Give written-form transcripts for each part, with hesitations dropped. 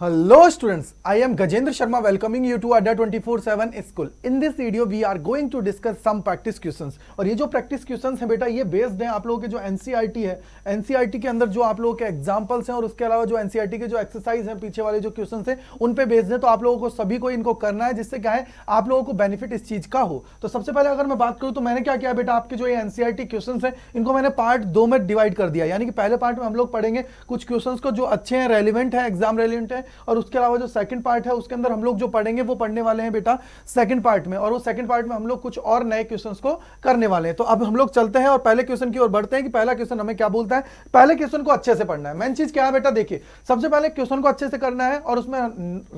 Hello students, I am Gajendra Sharma welcoming you to Adda 24/7 School. In this video we are going to discuss some practice questions. और ये जो practice questions हैं बेटा ये based हैं आप लोगों के जो NCERT है, NCERT के अंदर जो आप लोगों के एग्जाम्पल्स हैं और उसके अलावा जो NCERT के जो एक्सरसाइज हैं पीछे वाले जो क्वेश्चंस हैं उन पे बेस्ड हैं। तो आप लोगों को सभी को इनको करना है जिससे क्या है आप लोगों को बेनिफिट इस चीज का हो। तो सबसे पहले अगर मैं बात करूं तो मैंने क्या किया बेटा, आपके जो ये NCERT क्वेश्चंस हैं इनको मैंने पार्ट 2 में डिवाइड कर दिया। यानी कि पहले पार्ट में हम लोग पढ़ेंगे कुछ क्वेश्चंस को जो अच्छे हैं, रेलिवेंट है, एग्जाम रेलिवेंट है, और उसके अलावा जो सेकंड पार्ट है उसके अंदर हम लोग जो पढ़ेंगे वो पढ़ने वाले हैं बेटा सेकंड पार्ट में, और वो सेकंड पार्ट में हम लोग कुछ और नए क्वेश्चंस को करने वाले हैं। तो अब हम लोग चलते हैं और पहले क्वेश्चन की ओर बढ़ते हैं कि पहला क्वेश्चन हमें क्या बोलता है। पहले क्वेश्चन को अच्छे से पढ़ना है। मेन चीज क्या है बेटा, देखिए सबसे पहले क्वेश्चन को अच्छे से करना है और उसमें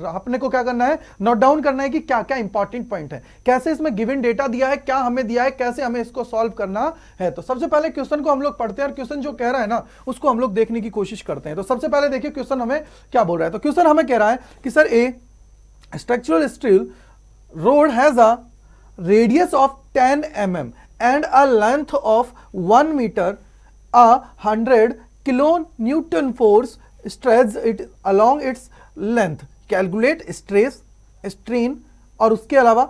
अपने को क्या करना है, नोट डाउन करना है कि क्या क्या इंपॉर्टेंट पॉइंट है, कैसे इसमें गिवन डेटा दिया है, क्या हमें दिया है, कैसे हमें इसको सॉल्व करना है। तो सबसे पहले क्वेश्चन को हम लोग पढ़ते हैं और क्वेश्चन जो कह रहा है ना उसको हम लोग देखने की कोशिश करते हैं। तो सबसे पहले देखिए क्वेश्चन हमें क्या बोल रहा है। तो क्वेश्चन हमें कह रहा है कि sir A structural steel rod has a radius of 10 mm and a length of 1 meter. A 100 kilonewton force stretches it along its length. Calculate stress, strain और उसके अलावा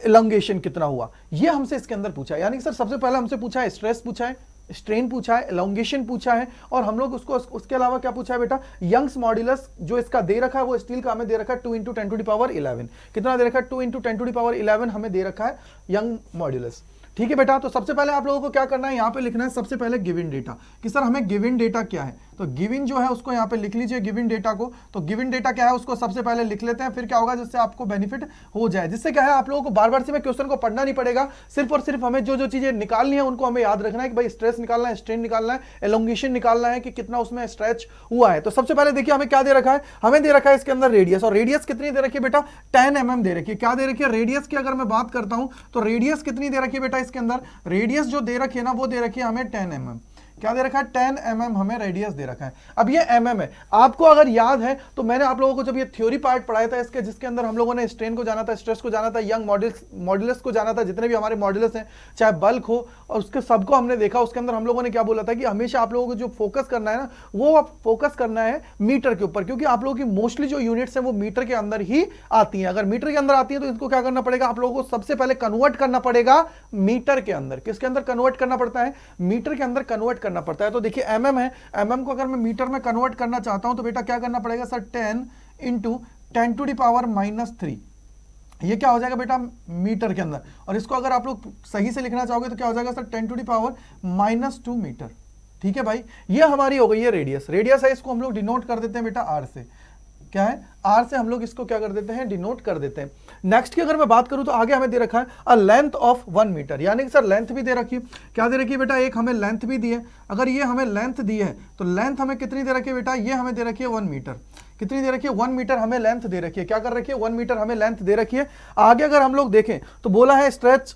elongation कितना हुआ, ये हमसे इसके अंदर पूछा है। यानी कि सर सबसे पहले हमसे पूछा है स्ट्रेस पूछा है, स्ट्रेन पूछा है, एलोंगेशन पूछा है, और हम लोग उसको उसके अलावा क्या पूछा है बेटा, यंग्स मॉड्यूलस जो इसका दे रखा है वो स्टील का हमें दे रखा है 2 × 10⁻11। कितना दे रखा है, 2 × 10⁻11 हमें दे रखा है यंग मॉड्यूलस। ठीक है बेटा, तो सबसे पहले आप लोगों को क्या करना है, यहां पे लिखना है सबसे पहले गिवन डेटा कि सर हमें गिवन डेटा क्या है। तो गिवन जो है उसको यहां पे लिख लीजिए गिवन डेटा को। तो गिवन डेटा क्या है उसको सबसे पहले लिख लेते हैं, फिर क्या होगा जिससे आपको बेनिफिट हो जाए, जिससे क्या है आप लोगों को बार बार से मैं क्वेश्चन को पढ़ना नहीं पड़ेगा, सिर्फ और सिर्फ हमें जो जो चीजें निकालनी है उनको हमें याद रखना है कि भाई स्ट्रेस निकालना है, स्ट्रेन निकालना है, एलोंगेशन निकालना है कि कितना उसमें स्ट्रेच हुआ है। तो सबसे पहले देखिए हमें क्या दे रखा है, हमें दे रखा है इसके अंदर रेडियस, और रेडियस कितनी दे रखी है बेटा, 10 mm दे रखी है। क्या दे रखी है, रेडियस की अगर मैं बात करता हूं तो रेडियस कितनी दे रखी है बेटा, इसके अंदर रेडियस जो दे रखी है ना वो दे रखी है हमें 10 mm। क्या दे रखा है, 10 mm हमें रेडियस दे रखा है। अब ये mm है, आपको अगर याद है तो मैंने आप लोगों को जब ये थ्योरी पार्ट पढ़ाया था इसके, जिसके अंदर हम लोगों ने स्ट्रेन को जाना था, स्ट्रेस को जाना था, यंग मॉड्यूलस को जाना था, जितने भी हमारे मॉड्यूलस हैं चाहे बल्क हो और उसके सबको हमने देखा। उसके अंदर हम लोगों ने क्या बोला था कि हमेशा आप लोगों को जो फोकस करना है ना वो आप फोकस करना है मीटर के ऊपर, क्योंकि आप लोगों की मोस्टली जो यूनिट्स हैं वो मीटर के अंदर ही आती हैं। अगर मीटर के अंदर आती है तो इसको क्या करना पड़ेगा, आप लोगों को सबसे पहले कन्वर्ट करना पड़ेगा मीटर के अंदर। किसके अंदर कन्वर्ट करना पड़ता है, मीटर के अंदर कन्वर्ट करना पड़ता है। तो देखिए mm है, mm को अगर मैं मीटर में कन्वर्ट करना चाहता हूं तो बेटा क्या करना पड़ेगा सर, 10 × 10⁻³ ये क्या हो जाएगा बेटा मीटर के अंदर, और इसको अगर आप लोग सही से लिखना चाहोगे तो क्या हो जाएगा सर 10⁻² मीटर। ठीक है भाई, ये हमारी हो गई है रेडियस। रेडियस है, इसको हम लोग डिनोट कर देते हैं बेटा आर से। क्या है, आर से हम लोग इसको क्या कर देते हैं, डिनोट कर देते हैं। नेक्स्ट की अगर मैं बात करूं तो आगे हमें दे रखा है अ लेंथ ऑफ 1 मीटर, यानी कि सर लेंथ भी दे रखी है। क्या दे रखी है बेटा, एक हमें लेंथ भी दी है। अगर ये हमें लेंथ दी है तो लेंथ हमें कितनी दे रखी है बेटा, ये हमें दे रखी है 1 मीटर। कितनी दे रखी है, 1 मीटर हमें लेंथ दे रखी है। क्या कर रखी है, 1 मीटर हमें लेंथ दे रखी है। आगे अगर हम लोग देखें तो बोला है stretch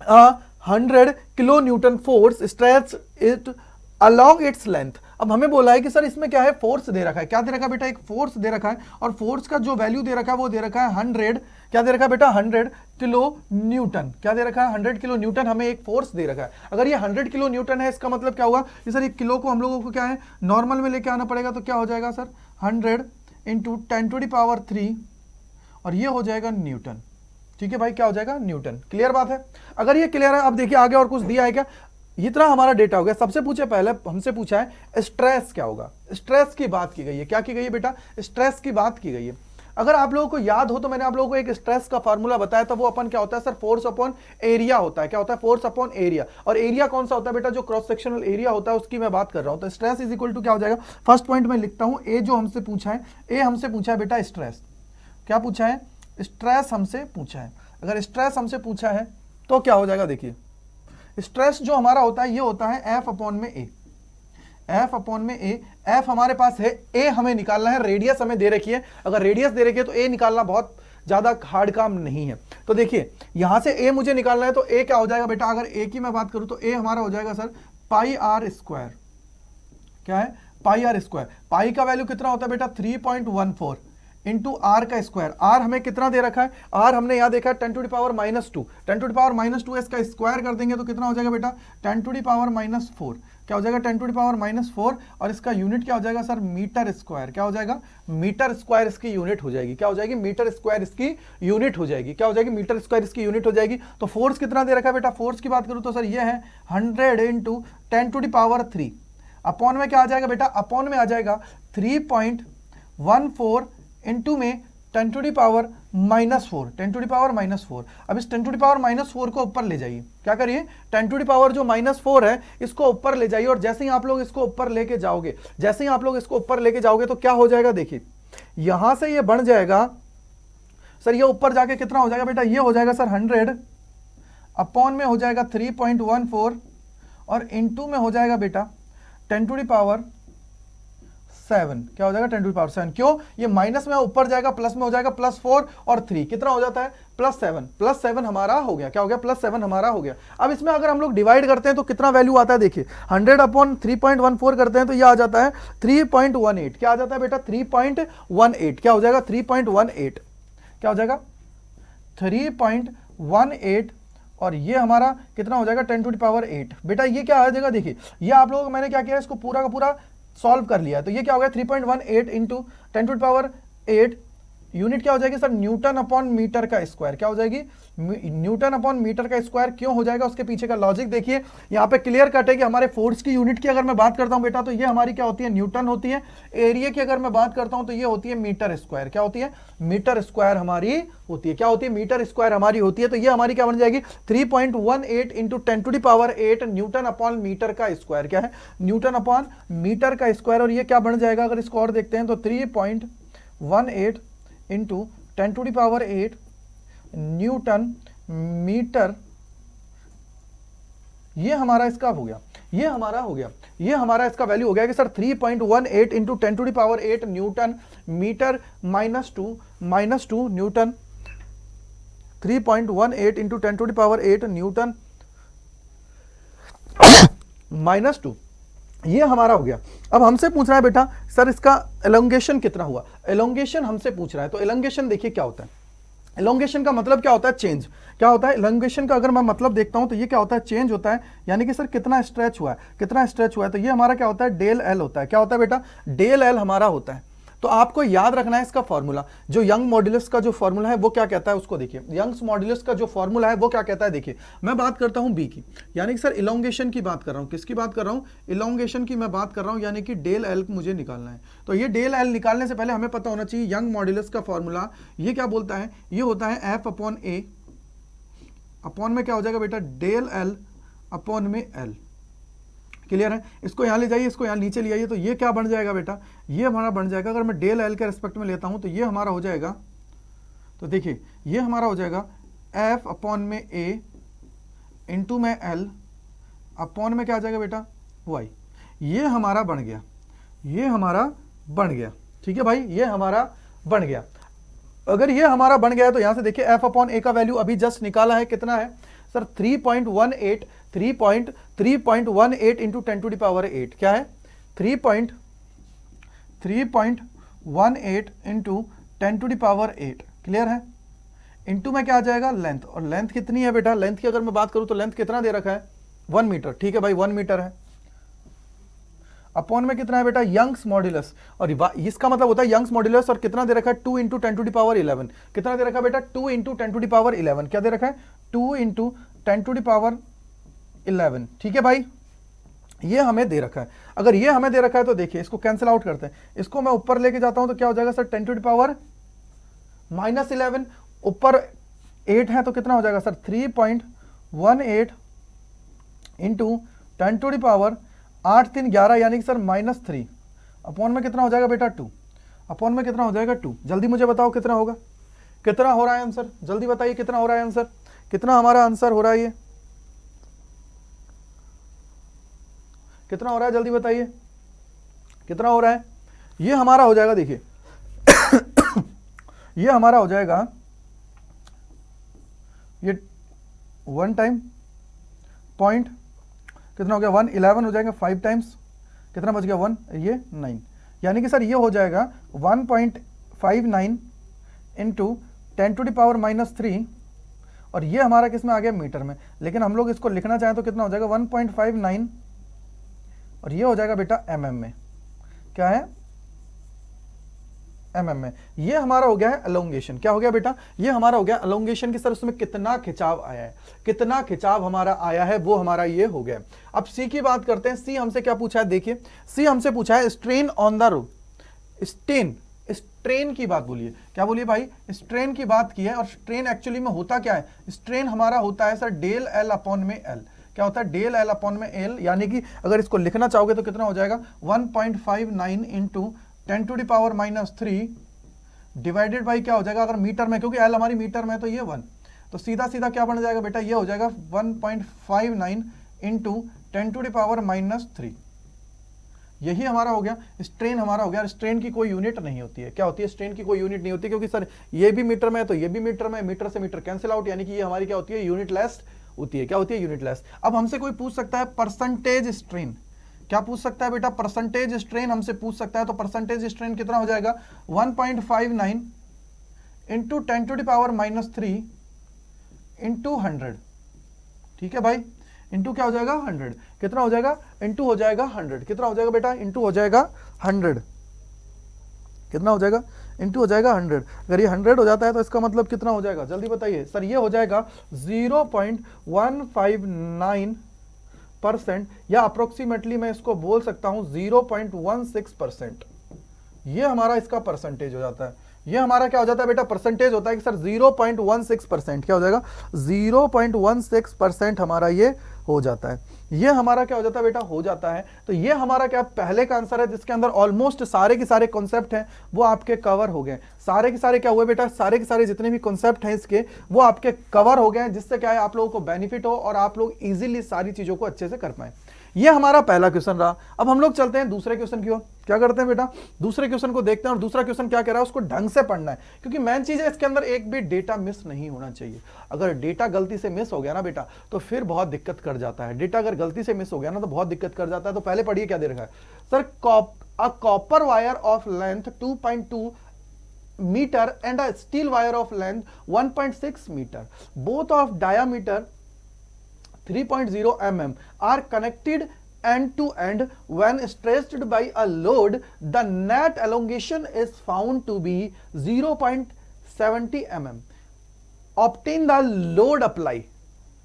100 kilonewton force stretch it along its length. अब हमें बोला है कि सर इसमें क्या है, फोर्स दे रखा है। क्या दे रखा है बेटा, एक फोर्स दे रखा है, और फोर्स का जो वैल्यू दे रखा है वो दे रखा है 100। क्या दे रखा है बेटा, 100 किलोन्यूटन। क्या दे रखा है, 100 किलोन्यूटन हमें एक फोर्स दे रखा है। अगर ये 100 किलोन्यूटन है इसका मतलब क्या हुआ कि सर एक किलो को हम लोगों को क्या है नॉर्मल में लेके आना पड़ेगा। तो क्या हो जाएगा सर 100 × 10⁻³ और ये हो जाएगा न्यूटन। ठीक है भाई, क्या हो जाएगा, न्यूटन। क्लियर बात है। अगर ये क्लियर है, अब देखिए आगे और कुछ दिया है क्या, इतना हमारा डेटा हो गया। सबसे पूछे पहले हमसे पूछा है स्ट्रेस क्या होगा, स्ट्रेस की बात की गई है। क्या की गई है बेटा, स्ट्रेस की बात की गई है। अगर आप लोगों को याद हो तो मैंने आप लोगों को एक स्ट्रेस का फार्मूला बताया था, वो अपन क्या होता है सर, फोर्स अपॉन एरिया होता है। क्या होता है, फोर्स अपॉन एरिया। और एरिया कौन सा होता है बेटा, जो क्रॉस सेक्शनल एरिया होता है उसकी मैं बात कर रहा हूं। तो स्ट्रेस इज इक्वल टू क्या हो जाएगा, फर्स्ट पॉइंट में लिखता हूं, ए जो हमसे पूछा है, ए हमसे पूछा है बेटा स्ट्रेस। क्या पूछा है, स्ट्रेस हमसे पूछा है। अगर स्ट्रेस हमसे पूछा है तो क्या हो जाएगा, देखिए स्ट्रेस जो हमारा होता है ये होता है F अपॉन में A। F अपॉन में A, F हमारे पास है, A हमें निकालना है, रेडियस हमें दे रखी है। अगर रेडियस दे रखी है तो A निकालना बहुत ज्यादा हार्ड काम नहीं है। तो देखिए यहां से A मुझे निकालना है तो A क्या हो जाएगा बेटा, अगर A की मैं बात करूं तो A हमारा हो जाएगा सर πr²। क्या है, πr²। पाई का वैल्यू कितना होता है बेटा, 3.14 इंटू आर का स्क्वायर। आर हमें कितना दे रखा है, आर हमने यहां देखा 10⁻²। 10⁻², इसका स्क्वायर कर देंगे तो कितना हो जाएगा बेटा, 10⁻⁴। क्या हो जाएगा 10⁻⁻⁴, और इसका यूनिट क्या हो जाएगा सर मीटर स्क्वायर, क्या हो जाएगा मीटर स्क्वायर इसकी यूनिट हो जाएगी, क्या हो जाएगी मीटर स्क्वायर इसकी यूनिट हो जाएगी, क्या हो जाएगी मीटर स्क्वायर इसकी यूनिट हो जाएगी। तो फोर्स कितना दे रखा है बेटा, फोर्स की बात करूं तो सर ये है 100 इंटू 10⁻³ अपॉन में क्या आ जाएगा बेटा, अपॉन में आ जाएगा 3.14 इंटू में 10⁻⁻⁴, 10⁻⁻⁴। अब इस 10⁻⁻⁴ को ऊपर ले जाइए, क्या करिए 10⁻⁻⁴ जो -4 है इसको ऊपर ले जाइए, और जैसे ही आप लोग इसको ऊपर लेके जाओगे, जैसे ही आप लोग इसको ऊपर लेके जाओगे तो क्या हो जाएगा, देखिए यहां से ये बन जाएगा सर, ये ऊपर जाके कितना हो जाएगा बेटा, ये हो जाएगा सर 100 अपॉन में हो जाएगा 3.14 और इंटू में हो जाएगा बेटा 10⁻⁷, क्या हो जाएगा 10⁻⁷। क्यों, ये माइनस में ऊपर जाएगा, प्लस में हो जाएगा +4 और 3 कितना हो जाता है +7 हमारा हो गया, क्या हो गया +7 हमारा हो गया। अब इसमें अगर हम लोग डिवाइड करते हैं तो कितना वैल्यू आता है, देखिए 100 अपॉन 3.14 करते हैं तो ये आ जाता है 3.18, क्या आ जाता है बेटा 3.18, क्या हो जाएगा 3.18, क्या हो जाएगा 3.18, और ये हमारा कितना हो जाएगा 10⁸। बेटा ये क्या आ जाएगा, देखिए ये आप लोगों को मैंने क्या किया, इसको पूरा का पूरा सॉल्व कर लिया, तो ये क्या हो गया 3.18 इंटू 10⁸, यूनिट क्या हो जाएगी सर न्यूटन अपॉन मीटर का स्क्वायर, क्या हो जाएगी न्यूटन अपॉन मीटर का स्क्वायर। क्यों हो जाएगा उसके पीछे का लॉजिक देखिए, यहाँ पे क्लियर कट है कि हमारे फोर्स की यूनिट की अगर मैं बात करता हूं बेटा तो ये हमारी क्या होती है न्यूटन होती है, एरिया की अगर मैं बात करता हूं तो ये होती है मीटर स्क्वायर, क्या होती है मीटर स्क्वायर हमारी होती है, क्या होती है मीटर स्क्वायर हमारी होती है। तो ये हमारी क्या बन जाएगी 3.18 इंटू 10⁸ न्यूटन अपॉन मीटर का स्क्वायर, क्या है न्यूटन अपॉन मीटर का स्क्वायर, और ये क्या बन जाएगा अगर इसको और देखते हैं तो 3.18 इंटू 10⁸ न्यूटन मीटर, ये हमारा इसका हो गया, ये हमारा हो गया, ये हमारा इसका वैल्यू हो गया कि sir 3.18 into 10⁸ newton metre -2 newton, 3.18 into 10⁸ newton -2, ये हमारा हो गया। अब हमसे पूछ रहा है बेटा सर इसका एलोंगेशन कितना हुआ, एलोंगेशन हमसे पूछ रहा है। तो एलोंगेशन देखिए क्या होता है, एलोंगेशन का मतलब क्या होता है चेंज, क्या होता है एलोंगेशन का अगर मैं मतलब देखता हूं तो ये क्या होता है चेंज होता है, यानी कि सर कितना स्ट्रेच हुआ है, कितना स्ट्रेच हुआ है। तो ये हमारा क्या होता है डेल एल होता है, क्या होता है बेटा डेल एल हमारा होता है। तो आपको याद रखना है इसका फॉर्मूला, जो यंग मॉड्यूलस का जो फॉर्मूला है वो क्या कहता है उसको देखिए, यंग्स मॉड्यूलस का जो फॉर्मूला है वो क्या कहता है देखिए। मैं बात करता हूं बी की, यानी कि सर इलोंगेशन की बात कर रहा हूं, किसकी बात कर रहा हूं इलोंगेशन की मैं बात कर रहा हूं, यानी कि डेल एल मुझे निकालना है। तो ये डेल एल निकालने से पहले हमें पता होना चाहिए यंग मॉड्यूलस का फॉर्मूला ये क्या बोलता है, ये होता है एफ अपॉन ए अपॉन में क्या हो जाएगा बेटा डेल एल अपॉन में एल, क्लियर है। इसको यहाँ ले जाइए, इसको यहाँ नीचे ले आइए, तो ये क्या बन जाएगा बेटा, ये हमारा बन जाएगा, अगर मैं डेल एल के रेस्पेक्ट में लेता हूँ तो ये हमारा हो जाएगा, तो देखिए ये हमारा हो जाएगा एफ अपॉन में ए इंटू में एल अपॉन में क्या आ जाएगा बेटा वाई, ये हमारा बन गया, ये हमारा बन गया, ठीक है भाई ये हमारा बन गया। अगर ये हमारा बन गया है तो यहाँ से देखिए एफ अपॉन ए का वैल्यू अभी जस्ट निकाला है, कितना है सर 3.18 इंटू 10⁸, क्या है 3.18 इंटू 10⁸, क्लियर है। इंटू में क्या आ जाएगा लेंथ, और लेंथ कितनी है बेटा, लेंथ की अगर मैं बात करूं तो लेंथ कितना दे रखा है 1 मीटर, ठीक है भाई 1 मीटर है। अपॉन में कितना है बेटा यंग्स मॉड्यूलस, और इसका मतलब होता है यंग्स मॉड्यूलस, और कितना दे रखा है 2 इंटू 10⁻11, कितना दे रखा है बेटा 2 इंटू 10⁻11, क्या दे रखा है 2 इंटू 10⁻11, ठीक है भाई ये हमें दे रखा है। अगर ये हमें दे रखा है तो देखिए इसको कैंसिल आउट करते हैं, इसको मैं ऊपर लेके जाता हूं तो क्या हो जाएगा सर 10⁻−11, ऊपर 8 है तो कितना हो जाएगा सर 3.18 इंटू 10⁻8 3 11, यानी कि सर -3 अपॉन में कितना हो जाएगा बेटा 2, अपॉन में कितना हो जाएगा 2। जल्दी मुझे बताओ कितना होगा, कितना हो रहा है आंसर, जल्दी बताइए कितना हो रहा है आंसर, कितना हमारा आंसर हो रहा है, ये कितना हो रहा है जल्दी बताइए कितना हो रहा है। ये हमारा हो जाएगा देखिए ये हमारा हो जाएगा ये 1 टाइम पॉइंट कितना हो गया 111 हो जाएगा, 5 टाइम्स कितना बच गया 1, ये 9, यानी कि सर ये हो जाएगा 1.59 इंटू 10⁻−3, और ये हमारा किस में आ गया मीटर में, लेकिन हम लोग इसको लिखना चाहें तो कितना हो जाएगा 1.59 और ये हो जाएगा बेटा mm में। क्या है? mm में। ये हमारा हो गया है एलोंगेशन। क्या हो गया बेटा? ये हमारा हो गया एलोंगेशन की सर उसमें कितना खिंचाव आया है, कितना खिंचाव हमारा आया है, वो हमारा ये हो गया। अब सी की बात करते हैं। सी हमसे क्या पूछा है? देखिए सी हमसे पूछा है strain on the row, strain की बात बोलिए। क्या बोलिए भाई? स्ट्रेन की बात की है। और स्ट्रेन एक्चुअली में होता क्या है? स्ट्रेन हमारा होता है सर डेल एल अपॉन में एल। क्या होता है? डेल एल अपॉन में एल, यानी कि अगर इसको लिखना चाहोगे तो कितना हो जाएगा? 1.59 into 10 to the power minus 3 divided by क्या हो जाएगा अगर मीटर में, क्योंकि एल हमारी मीटर में है तो ये 1, तो सीधा सीधा क्या बन जाएगा बेटा? ये हो जाएगा 1.59 into 10 to the power minus 3। यही हमारा हो गया स्ट्रेन, हमारा हो गया। स्ट्रेन की कोई यूनिट नहीं होती है। क्या होती है? स्ट्रेन की कोई यूनिट नहीं होती, क्योंकि सर ये भी मीटर में है तो ये भी मीटर में, मीटर से मीटर कैंसिल आउट, यानी कि ये हमारी क्या होती है? यूनिटलेस होती है। क्या होती है? यूनिटलेस। अब हमसे कोई पूछ सकता है परसेंटेज स्ट्रेन। क्या पूछ सकता है बेटा? परसेंटेज स्ट्रेन हमसे पूछ सकता है। तो परसेंटेज स्ट्रेन कितना हो जाएगा? 1.59 into 10 to the power minus 3 into 100। ठीक है भाई, इंटू क्या हो जाएगा? 100। कितना हो जाएगा? इंटू हो जाएगा 100। कितना हो जाएगा बेटा? इंटू हो जाएगा 100। कितना हो जाएगा? इंटू हो जाएगा 100। अगर ये 100 हो जाता है तो इसका मतलब कितना हो जाएगा? जल्दी बताइए सर। ये हो जाएगा 0.159%, या अप्रोक्सीमेटली मैं इसको बोल सकता हूं 0.16%। ये हमारा इसका परसेंटेज हो जाता है। ये हमारा क्या हो जाता है बेटा? परसेंटेज होता है कि सर 0.16%। क्या हो जाएगा? 0.16% हमारा ये हो जाता है। ये हमारा क्या हो जाता है बेटा? हो जाता है। तो ये हमारा क्या पहले का आंसर है, जिसके अंदर ऑलमोस्ट सारे के सारे कॉन्सेप्ट हैं वो आपके कवर हो गए। सारे के सारे क्या हुए बेटा? सारे के सारे जितने भी कॉन्सेप्ट हैं इसके वो आपके कवर हो गए, जिससे क्या है आप लोगों को बेनिफिट हो और आप लोग इजीली सारी चीजों को अच्छे से कर पाए। ये हमारा पहला क्वेश्चन रहा। अब हम लोग चलते हैं दूसरे क्वेश्चन की ओर। क्या करते हैं बेटा? दूसरे क्वेश्चन को देखते हैं। और दूसरा क्वेश्चन क्या कह रहा है उसको ढंग से पढ़ना है, क्योंकि मेन चीज है इसके अंदर एक भी डेटा मिस नहीं होना चाहिए। अगर डेटा गलती से मिस हो गया ना बेटा तो फिर बहुत दिक्कत कर जाता है। डेटा अगर गलती से मिस हो गया ना तो बहुत दिक्कत कर जाता है। तो पहले पढ़िए क्या दे रखा है sir. A copper wire of length 2.2 meter and a steel wire of length 1.6 meter, both of diameter 3.0 mm are connected end to end. When stretched by a load, the net elongation is found to be 0.70 mm. Obtain the load apply.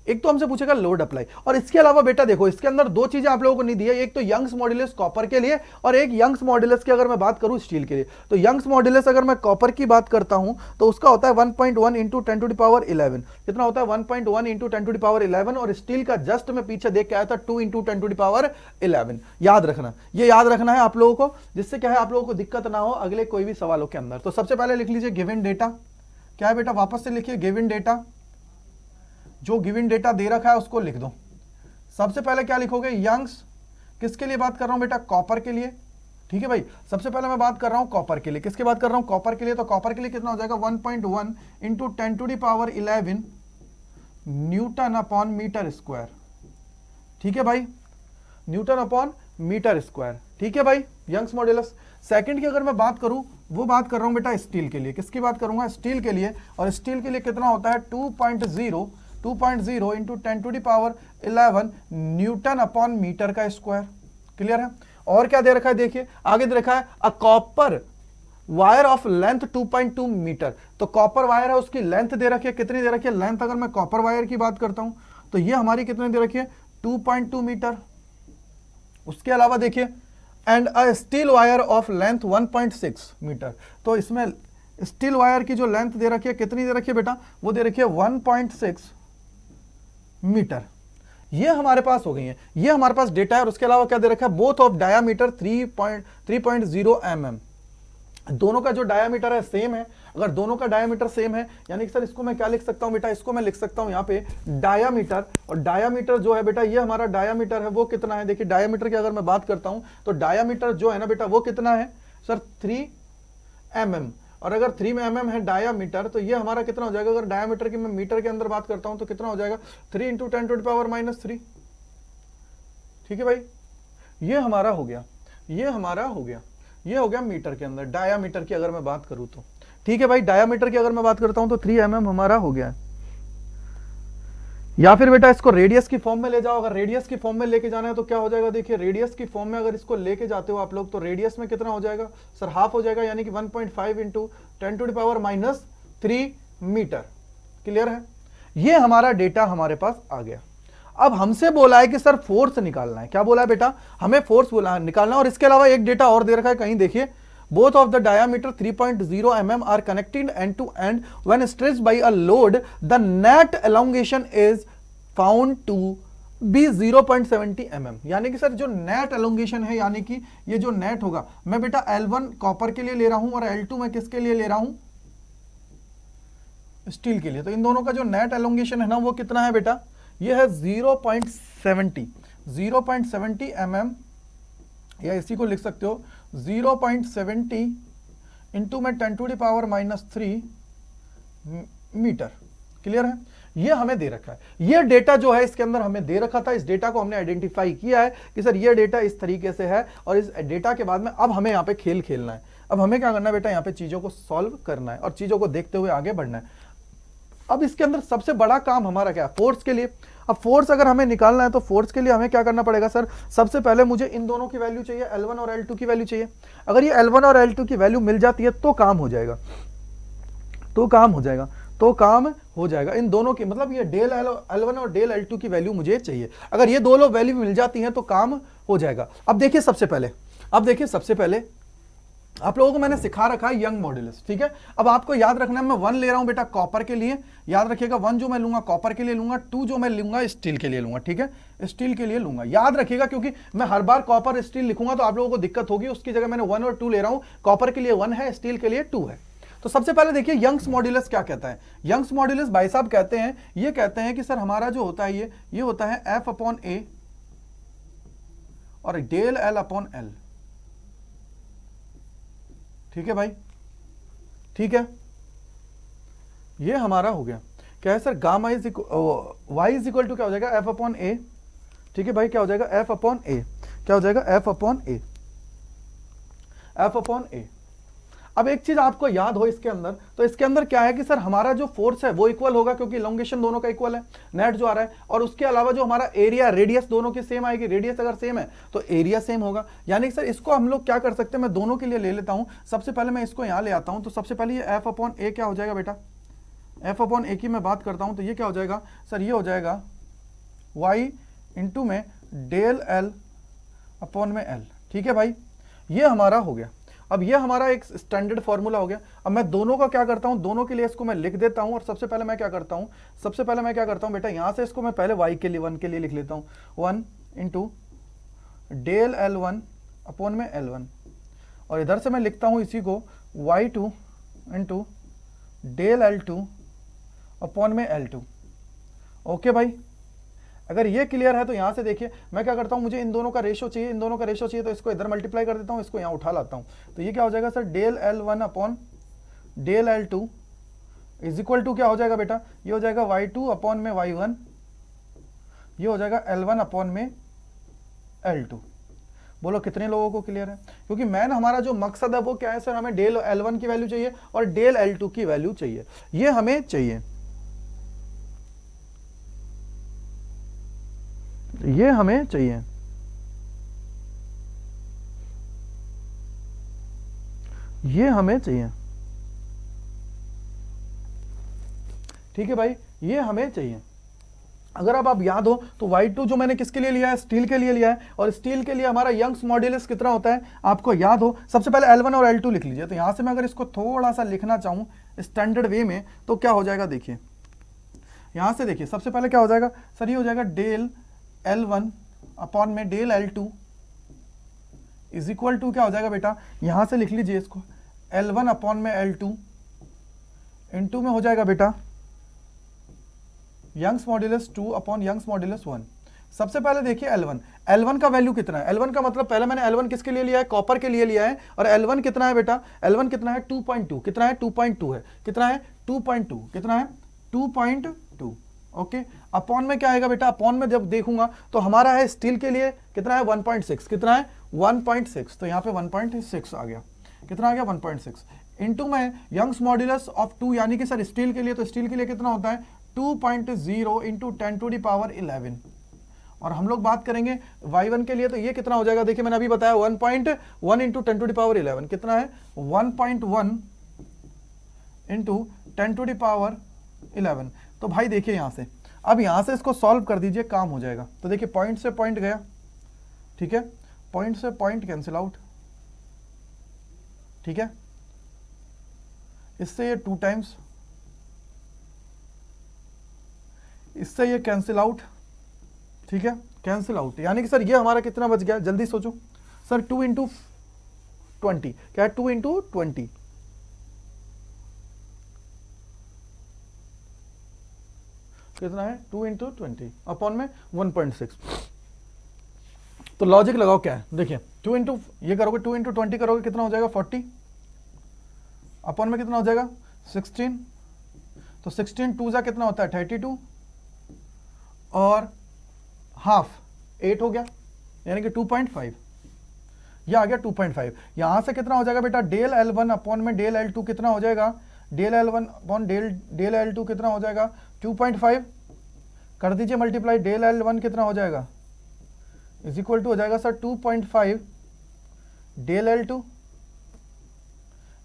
एक तो हमसे पूछेगा load apply, और इसके अलावा बेटा देखो इसके अंदर दो चीजें आप लोगों को नहीं दी है। एक तो यंग्स मॉड्यूलस कॉपर के लिए, और एक यंग्स मॉड्यूलस की अगर मैं बात करूं स्टील के लिए। तो यंग्स मॉड्यूलस अगर मैं कॉपर की बात करता हूं तो उसका होता है 1.1 इंटू 10 टू द पावर 11। कितना होता है? 1.1 इंटू 10 टू द पावर 11। और स्टील का जस्ट मैं पीछे देख के आया था 2 इंटू 10 टू द पावर 11। याद रखना, ये याद रखना है आप लोगों को, जिससे क्या है आप लोगों को दिक्कत ना हो अगले कोई भी सवालों के अंदर। तो सबसे पहले लिख लीजिए गिवन डेटा। क्या है बेटा? वापस से लिखिए गिवन डेटा। जो गिवन डेटा दे रखा है उसको लिख दो। सबसे पहले क्या लिखोगे? यंग्स, किसके लिए बात कर रहा हूं बेटा? कॉपर के लिए। ठीक है भाई, सबसे पहले मैं बात कर रहा हूं कॉपर के लिए। किसकी बात कर रहा हूं? कॉपर के लिए। तो कॉपर के लिए कितना हो जाएगा? 1.1 into 10 to the power 11 newton upon metre square. ठीक है भाई, न्यूटन अपॉन मीटर स्क्वायर। ठीक है भाई, यंग्स मॉड्यूलस। सेकंड की अगर मैं बात करूं, वो बात कर रहा हूं बेटा स्टील के लिए। किसकी बात करूंगा? स्टील के लिए। और स्टील के लिए कितना होता है? 2.0 into 10 to the power 11 newton upon metre का स्क्वायर। क्लियर है? और क्या दे रखा है? देखिए आगे दे रखा है a copper wire of length 2.2 मीटर। तो कॉपर वायर है, उसकी लेंथ दे रखी है। कितनी दे रखी है लेंथ? अगर मैं कॉपर वायर की बात करता हूं तो ये हमारी कितनी दे रखी है? 2.2 मीटर। उसके अलावा देखिए and a steel wire of length 1.6 मीटर। तो इसमें स्टील वायर की जो लेंथ दे रखी है कितनी दे रखी है बेटा? वो दे रखी है 1.6 मीटर। ये हमारे पास हो गई है, ये हमारे पास डेटा है। और उसके अलावा क्या दे रखा है? Both of diameter 3.0 mm। दोनों का जो डायामीटर है सेम है। अगर दोनों का डायामीटर सेम है यानी कि सर इसको मैं क्या लिख सकता हूं बेटा? इसको मैं लिख सकता हूं यहां पे डायामीटर। और डायामीटर जो है बेटा ये हमारा डायामीटर है वो कितना है? देखिए डायामीटर की अगर मैं बात करता हूं तो डायामीटर जो है ना बेटा वो कितना है सर? 3 mm। और अगर 3 mm है डायामीटर तो ये हमारा कितना हो जाएगा? अगर डायामीटर की मैं मीटर के अंदर बात करता हूं तो कितना हो जाएगा? 3 into 10 to the power minus 3। ठीक है भाई, ये हमारा हो गया, ये हमारा हो गया, ये हो गया मीटर के अंदर डायामीटर की अगर मैं बात करूं तो। ठीक है भाई, डायामीटर की अगर मैं बात करता हूं तो 3 mm हमारा हो गया है। या फिर बेटा इसको रेडियस की फॉर्म में ले जाओ। अगर रेडियस की फॉर्म में लेके जाना है तो क्या हो जाएगा, देखिए रेडियस की फॉर्म में अगर इसको लेके जाते हो आप लोग तो रेडियस में कितना हो जाएगा सर, हाफ हो जाएगा, यानी कि 1.5 इंटू 10⁻³ मीटर। क्लियर है, ये हमारा डेटा हमारे पास आ गया। अब हमसे बोला है कि सर फोर्स निकालना है। क्या बोला है बेटा, हमें फोर्स बोला निकालना। और इसके अलावा एक डेटा और दे रखा है, कहीं देखिए, both of the diameter 3.0 mm are connected end to end when stretched by a load, the net elongation is found to be 0.70 mm। यानी कि सर जो नेट एलोंगेशन है, यानी कि ये जो नेट होगा, मैं बेटा L1 कॉपर के लिए ले रहा हूं और L2 मैं किसके लिए ले रहा हूं, स्टील के लिए। तो इन दोनों का जो नेट एलोंगेशन है ना वो कितना है बेटा, ये है 0.70 mm, या इसी को लिख सकते हो 0.70 इंटू में 10⁻³ मीटर। क्लियर है, ये हमें दे रखा है। ये डेटा जो है इसके अंदर हमें दे रखा था, इस डेटा को हमने आइडेंटिफाई किया है कि सर ये डेटा इस तरीके से है, और इस डेटा के बाद में अब हमें यहाँ पे खेल खेलना है। अब हमें क्या करना है बेटा, यहाँ पे चीजों को सॉल्व करना है और चीजों को देखते हुए आगे बढ़ना है। अब इसके अंदर सबसे बड़ा काम हमारा क्या है, फोर्स के लिए। अब फोर्स अगर हमें निकालना है तो फोर्स के लिए हमें क्या करना पड़ेगा सर, सबसे पहले मुझे इन दोनों की वैल्यू चाहिए, L1 और L2 की वैल्यू चाहिए। अगर ये L1 और L2 की वैल्यू मिल जाती है तो काम हो जाएगा, तो काम हो जाएगा इन दोनों की, मतलब ये डेल L1 और डेल L2 की वैल्यू मुझे चाहिए। अगर ये दोनों वैल्यू मिल जाती हैं तो काम हो जाएगा। अब देखिए सबसे पहले आप लोगों को मैंने सिखा रखा है यंग मॉड्यूलस। ठीक है, अब आपको याद रखना है, मैं 1 ले रहा हूं बेटा कॉपर के लिए, याद रखिएगा 1 जो मैं लूंगा कॉपर के लिए लूंगा, 2 जो मैं लूंगा स्टील के लिए लूंगा। ठीक है, स्टील के लिए लूंगा, याद रखिएगा, क्योंकि मैं हर बार कॉपर स्टील लिखूंगा तो आप लोगों को दिक्कत होगी। उसकी जगह मैंने 1 और 2 ले रहा हूं, कॉपर के लिए 1 है, स्टील के लिए 2 है। तो सबसे पहले देखिए यंग्स मॉड्यूलस क्या कहता है। यंग्स मॉड्यूलस भाई साहब कहते हैं, ये कहते हैं कि सर हमारा जो होता है ये होता है F/A और डेल L/L। ठीक है भाई, ठीक है, ये हमारा हो गया। क्या है sir, gamma is Y is equal to क्या हो जाएगा F/A। ठीक है भाई, क्या हो जाएगा F/A, क्या हो जाएगा F/A। अब एक चीज आपको याद हो इसके अंदर, तो इसके अंदर क्या है कि सर हमारा जो फोर्स है वो इक्वल होगा, क्योंकि इलोंगेशन दोनों का इक्वल है, नेट जो आ रहा है, और उसके अलावा जो हमारा एरिया रेडियस दोनों की सेम आएगी। रेडियस अगर सेम है तो एरिया सेम होगा। यानी कि सर इसको हम लोग क्या कर सकते हैं, मैं दोनों के लिए ले लेता हूं। सबसे पहले मैं इसको यहां ले आता हूं, तो सबसे पहले ये F/A क्या हो जाएगा बेटा, F/A की मैं बात करता हूं तो ये क्या हो जाएगा सर, ये हो जाएगा y इंटू में डेल L/L। ठीक है भाई, ये हमारा हो गया। अब ये हमारा एक स्टैंडर्ड फॉर्मूला हो गया। अब मैं दोनों का क्या करता हूं, दोनों के लिए इसको मैं लिख देता हूं, और सबसे पहले मैं क्या करता हूं बेटा, यहां से इसको मैं पहले y के लिए 1 के लिए लिख लेता हूं, 1 इंटू डेल L/L1, और इधर से मैं लिखता हूं इसी को y2 into del L2/L2। Okay भाई, अगर ये क्लियर है तो यहां से देखिए मैं क्या करता हूं, मुझे इन दोनों का रेशो चाहिए, तो इसको इधर मल्टीप्लाई कर देता हूं, इसको यहां उठा लाता हूं। तो ये क्या हो जाएगा सर, डेल L1/डेल L2 इज इक्वल टू क्या हो जाएगा बेटा, ये हो जाएगा y2/y1, ये हो जाएगा L1/L2। बोलो कितने लोगों को क्लियर है? क्योंकि मैन हमारा जो मकसद है वो क्या है सर, हमें डेल L1 की वैल्यू चाहिए और डेल L2 की वैल्यू चाहिए, ये हमें चाहिए, ये हमें चाहिए। ठीक है भाई, ये हमें चाहिए। अगर अब आप याद हो तो y2 जो मैंने किसके लिए लिया है, स्टील के लिए लिया है, और स्टील के लिए हमारा यंग्स मॉड्यूलस कितना होता है आपको याद हो, सबसे पहले L1 और L2 लिख लीजिए। तो यहां से मैं अगर इसको थोड़ा सा लिखना चाहूं स्टैंडर्ड वे में तो क्या हो जाएगा, देखिए यहां से देखिए सबसे पहले क्या हो जाएगा सर, ये हो जाएगा डेल L1/डेल L2 इज इक्वल टू क्या हो जाएगा बेटा, यहां से लिख लीजिए इसको L1/L2 इंटू में हो जाएगा बेटा यंग्स मॉड्यूलस 2/यंग्स मॉड्यूलस 1। सबसे पहले देखिए L1 का वैल्यू कितना है, L1 का मतलब पहले मैंने L1 किसके लिए लिया है, कॉपर के लिए लिया है, और L1 कितना है बेटा, L1 कितना है 2.2, कितना है 2.2 है, कितना है 2.2, कितना है 2.2। ओके, अपॉन में क्या आएगा बेटा, अपॉन में जब देखूंगा तो हमारा है स्टील के लिए कितना है 1.6, कितना है 1.6, तो यहाँ पे 1.6 आ गया, कितना आ गया 1.6 इंटू में यंग्स मॉड्यूलस ऑफ 2, यानी कि सर स्टील के लिए, तो स्टील के लिए कितना होता है 2.0 इंटू 10⁻11। और हम लोग बात करेंगे y1 के लिए, तो ये कितना हो जाएगा, देखिए मैंने अभी बताया 1.1 इंटू 10⁻11 कितना है, 1.1 इंटू 10⁻11। तो भाई देखिए यहां से, अब यहां से इसको सॉल्व कर दीजिए, काम हो जाएगा। तो देखिए पॉइंट से पॉइंट गया, ठीक है, पॉइंट से पॉइंट कैंसिल आउट, ठीक है, इससे ये 2 टाइम्स, इससे ये कैंसिल आउट, ठीक है, कैंसिल आउट। यानी कि सर ये हमारा कितना बच गया, जल्दी सोचो सर, 2 इंटू 20, क्या है, 2 इंटू 20, कितना है, 2 इंटू 20 अपॉन में 1.6। तो लॉजिक लगाओ क्या है, देखिए 2 इंटू ये करोगे, 2 इंटू 20 करोगे कितना हो जाएगा 40, अपॉन में कितना हो जाएगा 16। तो 16 2 जा कितना होता है 32, और हाफ 8 हो गया, यानी कि 2.5, यह आ गया 2.5। यहां से कितना हो जाएगा बेटा, डेल L1 अपॉन में डेल L2 कितना हो जाएगा, del L1 upon del L2 कितना हो जाएगा 2.5, कर दीजिए मल्टीप्लाई, डेल L1 कितना हो जाएगा, इज इक्वल टू हो जाएगा सर 2.5 डेल L2।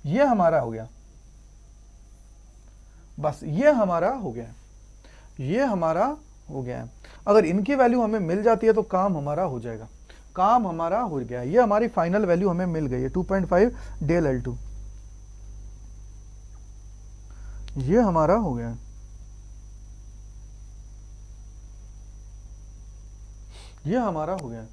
ये हमारा हो गया, बस ये हमारा हो गया, ये हमारा हो गया है। अगर इनकी वैल्यू हमें मिल जाती है तो काम हमारा हो जाएगा, काम हमारा हो गया, ये हमारी फाइनल वैल्यू हमें मिल गई है 2.5 डेल L2, ये हमारा हो गया, ये हमारा हो गया।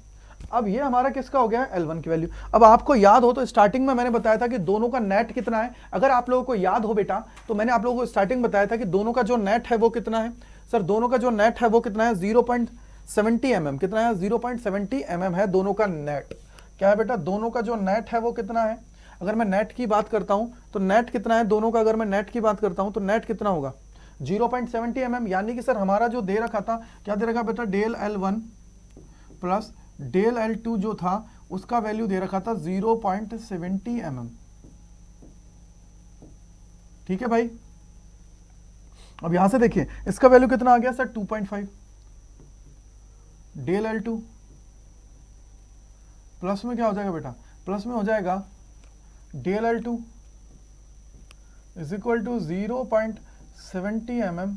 अब ये हमारा किसका हो गया है, L1 की वैल्यू। अब आपको याद हो तो स्टार्टिंग में मैंने बताया था कि दोनों का नेट कितना है, अगर आप लोगों को याद हो बेटा, तो मैंने आप लोगों को स्टार्टिंग बताया था कि दोनों का जो नेट है वो कितना है, सर दोनों का जो नेट है वो कितना है 0.70 mm, कितना है 0.70 mm है दोनों का नेट। क्या है बेटा, दोनों का जो नेट है वो कितना है, अगर मैं नेट की बात करता हूं तो नेट कितना है दोनों का, अगर मैं नेट की बात करता हूं तो नेट कितना होगा 0.70 mm। यानी कि सर हमारा जो दे रखा था, क्या दे रखा बेटा, del L1 plus del L2 जो था उसका वैल्यू दे रखा था 0.70 mm, ठीक है भाई। अब यहां से देखिए इसका वैल्यू कितना आ गया सर 2.5 डेल L2, प्लस में क्या हो जाएगा बेटा, प्लस में हो जाएगा del L2 is equal to 0.70 mm,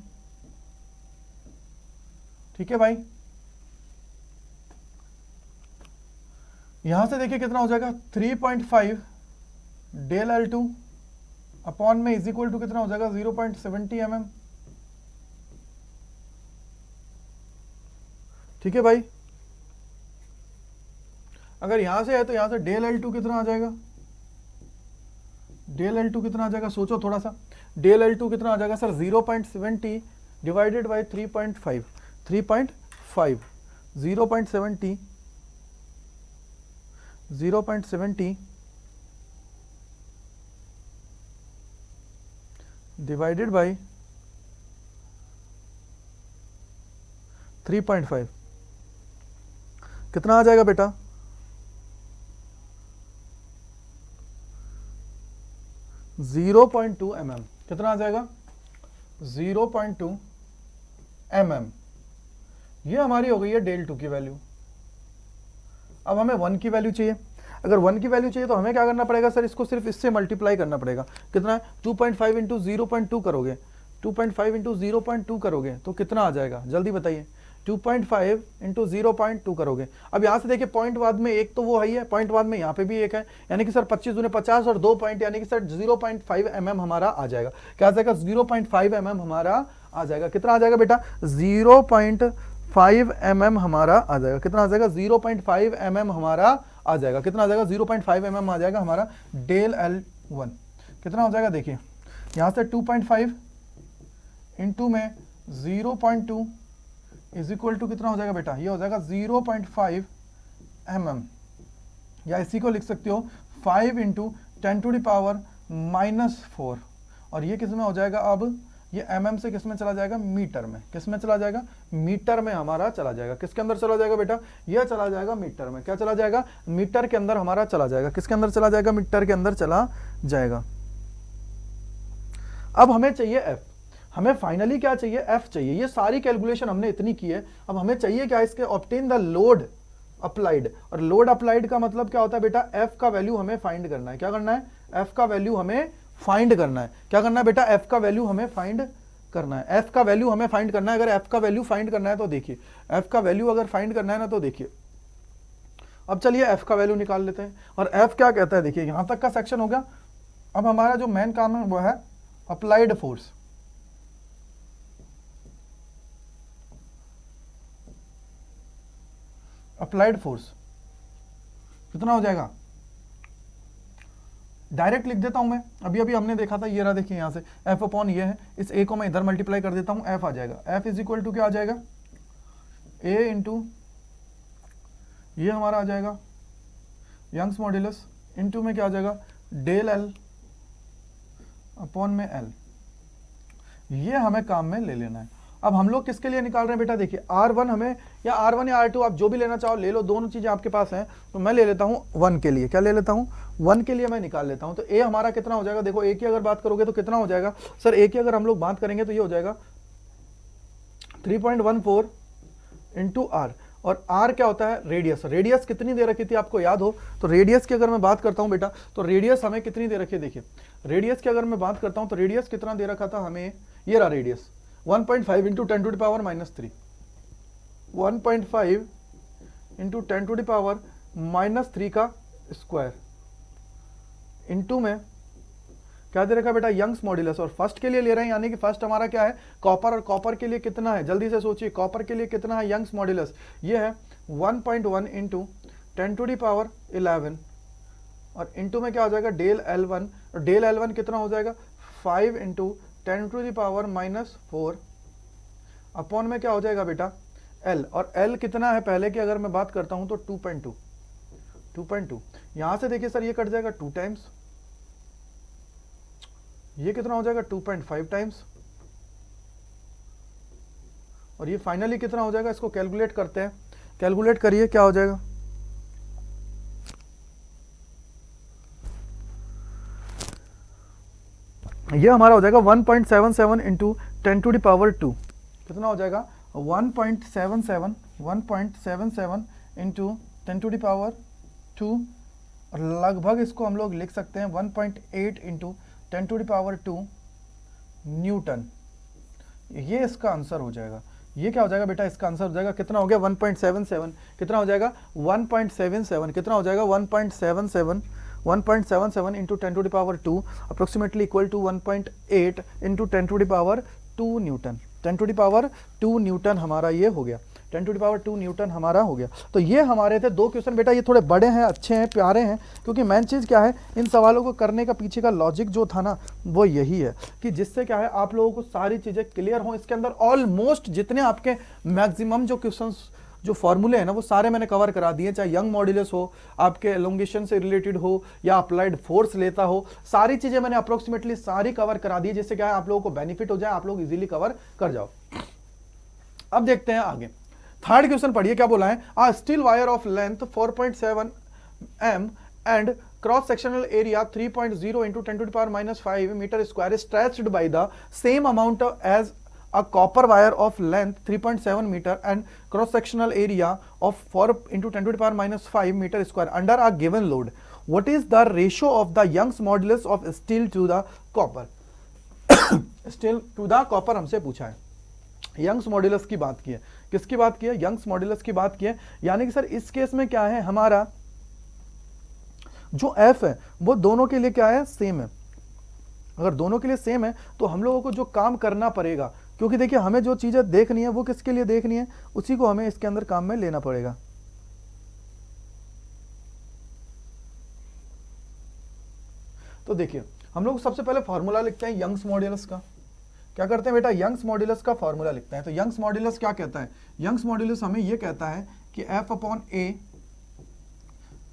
ठीक है भाई। यहां से देखिए कितना हो जाएगा 3.5 डेल L2 अपॉन में इज इक्वल टू कितना हो जाएगा 0.70 mm, ठीक है भाई। अगर यहां से है तो यहां से डेल L2 कितना आ जाएगा, डेल L2 कितना आ जाएगा, सोचो थोड़ा सा, डेल L2 कितना आ जाएगा sir 0.70 divided by 3.5, 0.70 divided by 3.5 कितना आ जाएगा बेटा, .2 mm, कितना आ जाएगा 0.2 mm। ये हमारी हो गई है डेल 2 की वैल्यू। अब हमें 1 की वैल्यू चाहिए, अगर 1 की वैल्यू चाहिए तो हमें क्या करना पड़ेगा सर, इसको सिर्फ इससे मल्टीप्लाई करना पड़ेगा, कितना है 2.5 इंटू 0.2 करोगे, 2.5 इंटू 0.2 करोगे तो कितना आ जाएगा, जल्दी बताइए, 2.5 इंटू 0.2 करोगे। अब यहाँ से देखिए पॉइंट बाद में एक तो वो है ही है, पॉइंट बाद में यहाँ पे भी एक है, यानी कि सर 25 दूने 50 और 2 पॉइंट, यानी कि सर 0.5 mm हमारा आ जाएगा। क्या आ जाएगा 0.5 mm हमारा आ जाएगा, कितना आ जाएगा बेटा 0.5 mm हमारा आ जाएगा, कितना आ जाएगा 0.5 mm हमारा आ जाएगा, कितना आ जाएगा 0.5 mm आ जाएगा हमारा डेल L1। कितना हो जाएगा देखिए, यहाँ से 2.5 इंटू में 0.2 इज इक्वल टू कितना हो जाएगा बेटा, ये हो जाएगा 0.5 mm, या इसी को लिख सकते हो 5 इंटू 10⁻⁻⁴, और ये किस में हो जाएगा, अब ये mm से किस में चला जाएगा, मीटर में, किस में चला जाएगा, मीटर में हमारा चला जाएगा। किसके अंदर चला जाएगा बेटा, ये चला जाएगा मीटर में, क्या चला जाएगा, मीटर के अंदर हमारा चला जाएगा, किसके अंदर चला जाएगा, मीटर के अंदर चला जाएगा। अब हमें चाहिए f, हमें फाइनली क्या चाहिए, एफ चाहिए। ये सारी कैलकुलेशन हमने इतनी की है, अब हमें चाहिए क्या, इसके ऑब्टेन द लोड अप्लाइड। और लोड अप्लाइड का मतलब क्या होता है बेटा, एफ का वैल्यू हमें फाइंड करना है। क्या करना है, एफ का वैल्यू हमें फाइंड करना है। क्या करना है बेटा, एफ का वैल्यू हमें फाइंड करना है। एफ का वैल्यू हमें फाइंड करना है। अगर एफ का वैल्यू फाइंड करना है तो देखिए, एफ का वैल्यू अगर फाइंड करना है ना तो देखिए, अब चलिए एफ का वैल्यू निकाल लेते हैं। और एफ क्या कहता है, देखिए यहां तक का सेक्शन हो गया। अब हमारा जो मेन काम है वो है अप्लाइड फोर्स। अप्लाइड फोर्स कितना हो जाएगा, डायरेक्ट लिख देता हूं मैं। अभी अभी हमने देखा था, ये रहा, देखिए यहां से एफ अपॉन ये है, इस ए को मैं इधर मल्टीप्लाई कर देता हूं, एफ आ जाएगा। एफ इज इक्वल टू क्या आ जाएगा, ए इंटू ये हमारा आ जाएगा यंग्स मॉड्यूलस, इंटू में क्या आ जाएगा, डेल एल अपॉन में एल। ये हमें काम में ले लेना है। अब हम लोग किसके लिए निकाल रहे हैं बेटा, देखिए R1 हमें, या R1 या R2 आप जो भी लेना चाहो ले लो, दोनों चीजें आपके पास हैं। तो मैं ले लेता हूं 1 के लिए, क्या ले लेता हूं, 1 के लिए मैं निकाल लेता हूं। तो A हमारा कितना हो जाएगा, देखो A की अगर बात करोगे तो कितना हो जाएगा सर, A की अगर हम लोग बात करेंगे तो ये हो जाएगा 3.14 इंटू R। और R क्या होता है, रेडियस। रेडियस कितनी दे रखी थी आपको याद हो, तो रेडियस की अगर मैं बात करता हूं बेटा, तो रेडियस हमें कितनी दे रखी है, देखिए रेडियस की अगर मैं बात करता हूं तो रेडियस कितना दे रखा था हमें, ये रहा radius 1.5 into 10 to the power -3, 1.5 into 10 to the power -3 का स्क्वायर, इंटू में क्या दे रखा बेटा, यंग्स मॉड्यूलस। और फर्स्ट के लिए ले रहे हैं, यानी कि फर्स्ट हमारा क्या है, कॉपर। और कॉपर के लिए कितना है, जल्दी से सोचिए, कॉपर के लिए कितना है यंग्स मॉड्यूलस, ये है 1.1 इंटू 10 टू द पावर 11, और इंटू में क्या हो जाएगा डेल L1। और डेल L1 कितना हो जाएगा 5 into 10 to the power -4, upon में क्या हो जाएगा बेटा L। और L कितना है पहले की अगर मैं बात करता हूं तो 2.2। यहां से देखिए सर ये कट जाएगा 2 टाइम्स, ये कितना हो जाएगा 2.5 टाइम्स, और ये फाइनली कितना हो जाएगा, इसको कैलकुलेट करते हैं। कैलकुलेट करिए क्या हो जाएगा, ये हमारा हो जाएगा 1.77 इंटू 10 टू द पावर 2। कितना हो जाएगा 1.77 इंटू 10 टू द पावर 2, और लगभग इसको हम लोग लिख सकते हैं 1.8 into 10 to the power 2 newton. ये इसका आंसर हो जाएगा। ये क्या हो जाएगा बेटा, इसका आंसर हो जाएगा कितना हो गया 1.77, कितना हो जाएगा 1.77, कितना हो जाएगा 1.77 into 10 to the power 2 approximately equal to 1.8 into 10 to the power 2 newton. 10 to the power 2 newton हमारा ये हो गया, 10 टू द पावर 2 न्यूटन हमारा हो गया। तो ये हमारे थे 2 क्वेश्चन बेटा, ये थोड़े बड़े हैं, अच्छे हैं, प्यारे हैं, क्योंकि मेन चीज़ क्या है, इन सवालों को करने का पीछे का लॉजिक जो था ना वो यही है कि जिससे क्या है आप लोगों को सारी चीज़ें क्लियर हों। इसके अंदर ऑलमोस्ट जितने आपके मैक्सिमम जो क्वेश्चन जो फॉर्मूले हैं ना वो सारे मैंने कवर करा दिए, चाहे यंग मॉड्यूलस हो, आपके एलोंगेशन से रिलेटेड हो, या अप्लाइड फोर्स लेता हो, सारी चीजें मैंने अप्रोक्सीमेटली सारी कवर करा दी, जिससे क्या है आप लोगों को बेनिफिट हो जाए, आप लोग इजीली कवर कर जाओ। अब देखते हैं आगे, थर्ड क्वेश्चन पढ़िए क्या बोला है, a steel wire of length 4.7 m and cross sectional area 3.0 into 10 to the power -5 meter square stretched by the same amount as a copper wire of length 3.7 meter and cross sectional area of 4 into 10 to the power -5 meter square under a given load. What is the ratio of the Young's modulus of steel to the copper? Steel to the copper हमसे पूछा है, Young's modulus की बात की है। किसकी बात की है, यंग्स मॉड्यूलस की बात की है। यानी कि सर इस केस में क्या है, हमारा जो F है वो दोनों के लिए क्या है, सेम है। अगर दोनों के लिए सेम है तो हम लोगों को जो काम करना पड़ेगा, क्योंकि देखिए हमें जो चीजें देखनी है वो किसके लिए देखनी है, उसी को हमें इसके अंदर काम में लेना पड़ेगा। तो देखिए हम लोग सबसे पहले फॉर्मूला लिखते हैं यंग्स मॉड्यूलस का। क्या करते हैं बेटा, यंग्स मॉड्यूलस का फॉर्मूला लिखते हैं। तो यंग्स मॉड्यूलस क्या कहता है, यंग्स मॉड्यूलस हमें ये कहता है कि F अपॉन A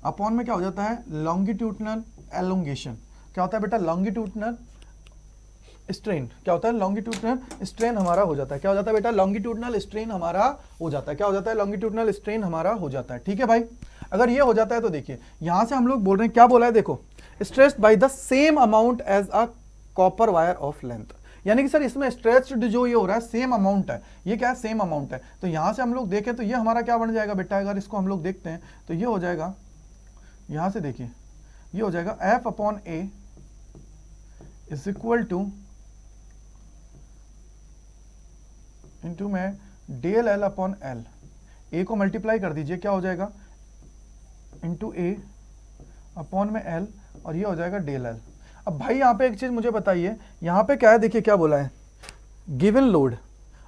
अपॉन में क्या हो जाता है, लॉन्गिट्यूडनल एलोंगेशन। क्या होता है बेटा, लॉन्गिट्यूडनल स्ट्रेन। क्या होता है, लॉन्गिट्यूडनल स्ट्रेन हमारा हो जाता है। क्या हो जाता है बेटा, लॉन्गिट्यूडनल स्ट्रेन हमारा हो जाता है। क्या हो जाता है, लॉन्गिट्यूडनल स्ट्रेन हमारा हो जाता है। ठीक है भाई, अगर ये हो जाता है तो देखिए यहां से हम लोग बोल रहे हैं, क्या बोला है देखो, stressed by the same amount as a copper wire of length. यानी कि सर इसमें स्ट्रेच्ड जो ये हो रहा है सेम अमाउंट है, ये क्या है सेम अमाउंट है। तो यहां से हम लोग देखें तो ये हमारा क्या बन जाएगा बेटा, अगर इसको हम लोग देखते हैं तो ये हो जाएगा, यहां से देखिए ये हो जाएगा F upon A is equal two into में डेल एल अपॉन एल, ए को मल्टीप्लाई कर दीजिए क्या हो जाएगा इंटू ए अपॉन में एल, और ये हो जाएगा डेल एल। अब भाई यहाँ पे एक चीज मुझे बताइए, यहाँ पे क्या है, देखिए क्या बोला है, given load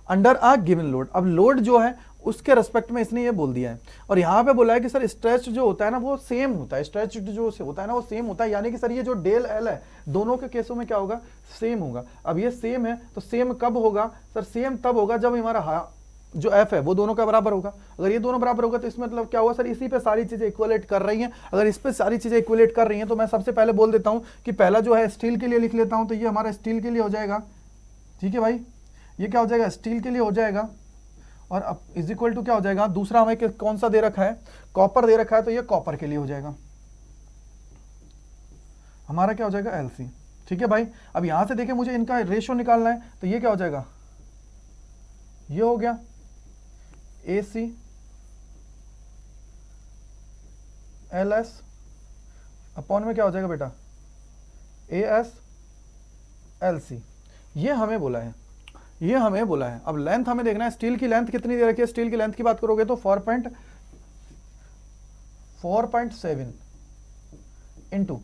under a given load. अब लोड जो है उसके रेस्पेक्ट में इसने ये बोल दिया है, और यहाँ पे बोला है कि सर स्ट्रेच जो होता है ना वो सेम होता है, स्ट्रेच जो होता है ना वो सेम होता है, यानी कि सर ये जो डेल एल है दोनों के केसों में क्या होगा, सेम होगा। अब ये सेम है तो सेम कब होगा सर, सेम तब होगा जब हमारा जो एफ है वो दोनों का बराबर होगा। अगर ये दोनों बराबर होगा तो इसमें मतलब क्या हुआ सर, इसी पे सारी चीजें इक्वलेट कर रही हैं। अगर इस पे सारी चीजें इक्वलेट कर रही हैं तो मैं सबसे पहले बोल देता हूं कि पहला जो है स्टील के लिए लिख लेता हूं, तो ये हमारा स्टील के लिए हो जाएगा, ठीक है भाई, ये क्या हो जाएगा स्टील के लिए हो जाएगा, और अब इज इक्वल टू क्या हो जाएगा, दूसरा हमें कौन सा दे रखा है, कॉपर दे रखा है, तो ये कॉपर के लिए हो जाएगा हमारा क्या हो जाएगा एलसी, ठीक है भाई। अब यहां से देखिए मुझे इनका रेशियो निकालना है, तो ये क्या हो जाएगा, ये हो गया ए सी एल एस अपॉन में क्या हो जाएगा बेटा ए एस एल सी, ये हमें बोला है, ये हमें बोला है। अब लेंथ हमें देखना है, स्टील की लेंथ कितनी दे रखी है, स्टील की लेंथ की बात करोगे तो 4.7 इंटू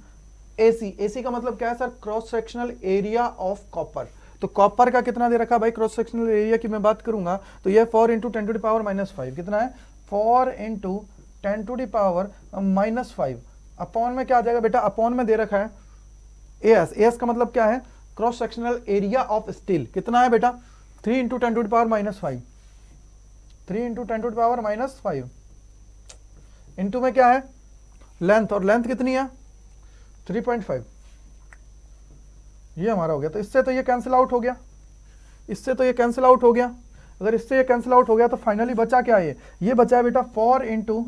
एसी, एसी का मतलब क्या है sir, cross sectional area of copper. तो कॉपर का कितना दे रखा है भाई, क्रॉस सेक्शनल एरिया की मैं बात करूंगा तो ये 4 इंटू 10 टू द पावर -5 कितना है, 4 into 10 to the power -5 upon में क्या आ जाएगा बेटा, अपॉन में दे रखा है एएस, एएस का मतलब क्या है, cross sectional area of steel कितना है बेटा, 3 into 10 to the power -5, 3 into 10 to the power -5 into में क्या है लेंथ, और लेंथ कितनी है 3.5, ये हमारा हो गया। तो इससे तो ये कैंसिल आउट हो गया, इससे तो ये कैंसिल आउट हो गया। अगर इससे ये कैंसिल आउट हो गया तो फाइनली बचा क्या है, ये बचा है बेटा 4 इंटू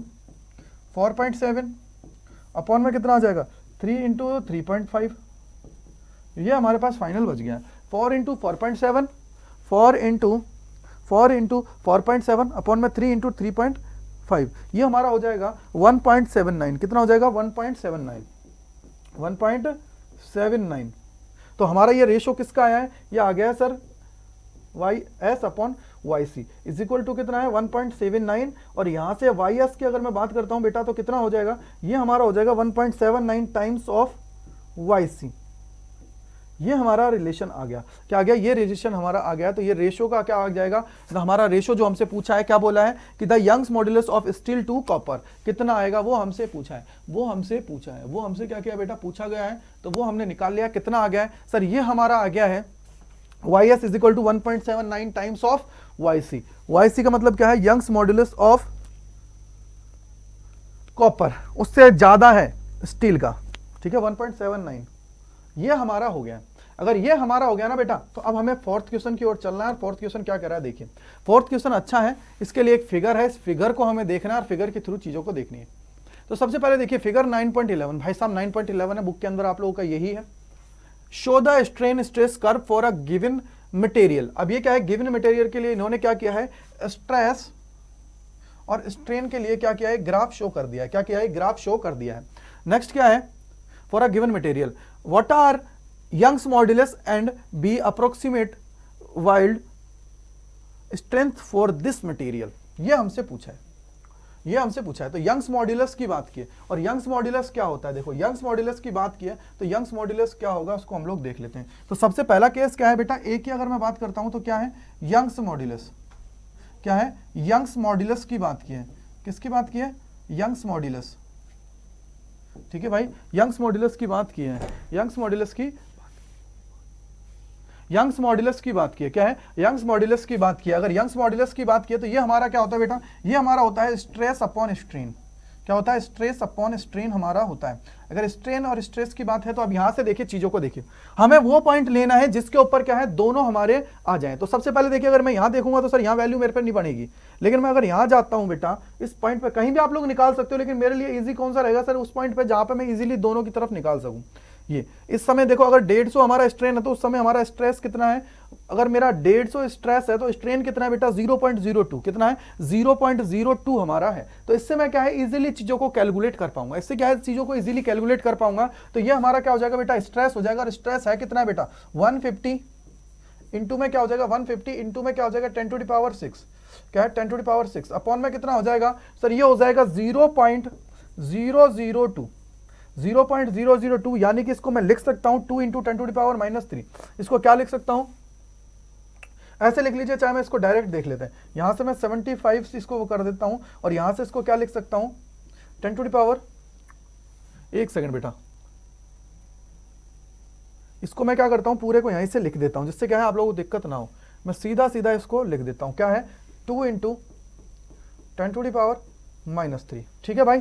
4.7 अपॉन में कितना आ जाएगा 3 इंटू 3.5, ये हमारे पास फाइनल बच गया 4 इंटू 4.7, 4 इंटू 4.7 अपॉन में 3 इंटू 3.5, ये हमारा हो जाएगा 1.79, कितना हो जाएगा 1.79। तो हमारा ये रेशो किसका आया है, ये आ गया है sir Y S upon Y C is equal to कितना है 1.79, और यहां से वाई एस की अगर मैं बात करता हूं बेटा तो कितना हो जाएगा, ये हमारा हो जाएगा 1.79 टाइम्स ऑफ वाई सी, ये हमारा रिलेशन आ गया, क्या आ गया, ये रिलेशन हमारा आ गया। तो ये रेशो का क्या आ जाएगा, हमारा रेशो जो हमसे पूछा है क्या बोला है कि the Young's modulus of steel to copper कितना आएगा, वो हमसे पूछा है, वो हमसे क्या किया बेटा, पूछा गया है, तो वो हमने निकाल लिया, कितना आ गया है सर, ये हमारा आ गया है Y S is equal to 1.79 times of Y C. Y C का मतलब क्या है, यंग्स मॉड्यूलस ऑफ कॉपर, उससे ज्यादा है स्टील का, ठीक है 1.79, ये हमारा हो गया। अगर ये हमारा हो गया ना बेटा तो अब हमें फोर्थ क्वेश्चन की ओर चलना है। और फोर्थ क्वेश्चन क्या कर रहा है, देखिए फोर्थ क्वेश्चन अच्छा है, इसके लिए एक फिगर है, इस फिगर को हमें देखना है और फिगर के थ्रू चीजों को देखनी है। तो सबसे पहले देखिए फिगर 9.11, भाई साहब 9.11 है बुक के अंदर, आप लोगों का यही है, show the strain stress curve for a given material. अब ये क्या है, गिवन मटेरियल के लिए इन्होंने क्या किया है, स्ट्रेस और स्ट्रेन के लिए क्या किया है, ग्राफ शो कर दिया है, क्या किया है, ग्राफ शो कर दिया है। नेक्स्ट क्या है, for a given material what are Young's modulus and be approximate wild strength for this material, ये हमसे पूछा है, ये हमसे पूछा है। तो यंग्स मॉड्यूलस की बात की है, और यंग्स मॉड्यूलस क्या होता है, देखो यंग्स मॉड्यूलस की बात की है तो यंग्स मॉड्यूलस क्या होगा उसको हम लोग देख लेते हैं। तो सबसे पहला केस क्या है बेटा, ए की अगर मैं बात करता हूं तो क्या है, यंग्स मॉड्यूलस, क्या है, यंग्स मॉड्यूलस की बात की है, किसकी बात की है, यंग्स मॉड्यूलस, ठीक है भाई, यंग्स मॉड्यूलस की बात की है, यंग्स मॉड्यूलस की बात की है, क्या है, यंग्स मॉड्यूलस की बात की है। अगर यंग्स मॉड्यूलस की बात की है तो ये हमारा क्या होता है बेटा, ये हमारा होता है स्ट्रेस अपॉन स्ट्रेन, क्या होता है, स्ट्रेस अपॉन स्ट्रेन हमारा होता है। अगर स्ट्रेन और स्ट्रेस की बात है तो अब यहां से देखिए चीजों को देखिए, हमें वो पॉइंट लेना है जिसके ऊपर क्या है, दोनों हमारे आ जाएं। तो सबसे पहले देखिए अगर मैं यहां देखूंगा तो सर यहां वैल्यू मेरे पे नहीं बनेगी, लेकिन मैं अगर यहां जाता हूं बेटा इस पॉइंट पे, कहीं भी आप लोग निकाल सकते हो, लेकिन मेरे लिए इजी कौन सा रहेगा सर, उस पॉइंट पे जहां पे मैं इजीली दोनों की तरफ निकाल सकूं। ये इस समय देखो अगर 150 हमारा स्ट्रेन है तो उस समय हमारा स्ट्रेस कितना है, अगर मेरा 150 स्ट्रेस है तो स्ट्रेन कितना है बेटा 0.02, कितना है 0.02 हमारा है। तो इससे मैं क्या है इजीली चीजों को कैलकुलेट कर पाऊंगा, इससे क्या है चीजों को इजीली कैलकुलेट कर पाऊंगा। तो ये हमारा क्या हो जाएगा बेटा स्ट्रेस हो जाएगा, और स्ट्रेस है कितना है बेटा 150 इंटू में क्या हो जाएगा 150 इंटू में क्या हो जाएगा 10 टू द पावर 6, क्या है 10 टू द पावर 6 अपॉन में कितना हो जाएगा सर, ये हो जाएगा 0.002, यानी कि इसको मैं लिख सकता हूं 2 इंटू 10 टू द पावर -3। इसको क्या लिख सकता हूं, ऐसे लिख लीजिए, चाहे मैं इसको डायरेक्ट देख लेते हैं, यहां से मैं 75 से इसको वो कर देता हूं, और यहां से इसको क्या लिख सकता हूं 10 टू द पावर, एक सेकंड बेटा, इसको मैं क्या करता हूं पूरे को यहीं से लिख देता हूं, जिससे क्या है आप लोगों को दिक्कत ना हो। मैं सीधा सीधा इसको लिख देता हूं, क्या है 2 इंटू 10 टू द पावर -3, ठीक है भाई,